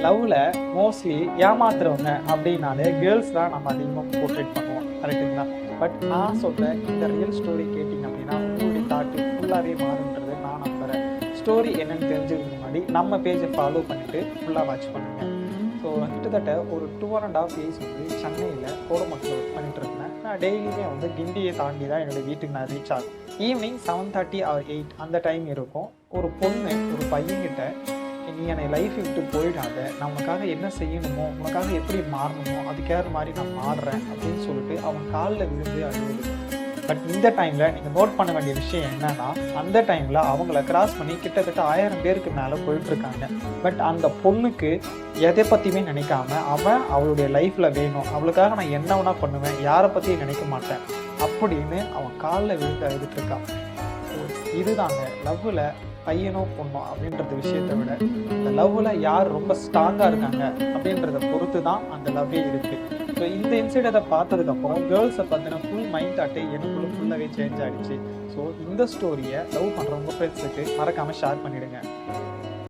லவ்வில் mostly ஏமாத்துறவங்க அப்படின்னாலே girls தான் நம்ம அதிகமாக போர்ட்ரேட் பண்ணுவோம், கரெக்டுங்களா? பட் நான் சொல்ல இந்த ரியல் ஸ்டோரி கேட்டிங்க அப்படின்னா உங்களுடைய தாட்டு ஃபுல்லாகவே மாறுன்றது நான் நம்புகிறேன். ஸ்டோரி என்னென்னு தெரிஞ்சதுக்கு முன்னாடி நம்ம பேஜை ஃபாலோ பண்ணிவிட்டு ஃபுல்லாக வாட்ச் பண்ணுங்கள். ஸோ கிட்டத்தட்ட ஒரு 2.5 இயர்ஸ் வந்து சென்னையில் கோடமங்கலம் ஒர்க் பண்ணிட்டு இருந்தேன். நான் டெய்லியுமே வந்து கிண்டியை தாண்டி தான் என்னோடய வீட்டுக்கு நான் ரீச் ஆகும். ஈவினிங் 7:30 or 8 அந்த டைம் இருக்கும். ஒரு பொண்ணு ஒரு பையன்கிட்ட, நீ என்னை லைஃப் விட்டு போயிடாத, நான் உனக்காக என்ன செய்யணுமோ, உனக்காக எப்படி மாறணுமோ அதுக்கேற மாதிரி நான் மாறுறேன் அப்படின்னு சொல்லிட்டு அவன் காலில் விழுந்து அழுகுது. பட் இந்த டைமில் நீங்கள் நோட் பண்ண வேண்டிய விஷயம் என்னன்னா, அந்த டைமில் அவங்கள கிராஸ் பண்ணி கிட்டத்தட்ட 1000 பேருக்கு மேலே போயிட்டுருக்காங்க. பட் அந்த பொண்ணுக்கு எதை பற்றியுமே நினைக்காம அவளுடைய லைஃப்பில் வேணும், அவளுக்காக நான் என்ன வேணா பண்ணுவேன், யாரை பற்றியும் நினைக்க மாட்டேன் அப்படின்னு அவன் காலில் விழுந்து அழுதுட்டுருக்கான். ஸோ இதுதாங்க லவ்வில் பையனோ பொண்ணோ அப்படின்றத விஷயத்தை விட இந்த லவ்வில் யார் ரொம்ப ஸ்ட்ராங்காக இருக்காங்க அப்படின்றத பொறுத்து தான் அந்த லவ்வே இருக்குது. ஸோ இந்த இன்சிடெண்ட்டை பார்த்ததுக்கப்புறம் கேர்ள்ஸை பார்த்தீங்கன்னா ஃபுல் மைண்ட் தாட்டே எனக்குள்ள ஃபுல்லாகவே சேஞ்ச் ஆகிடுச்சு. ஸோ இந்த ஸ்டோரியை லவ் பண்ணுறவங்க ஃப்ரெண்ட்ஸுக்கு மறக்காமல் ஷேர் பண்ணிவிடுங்க.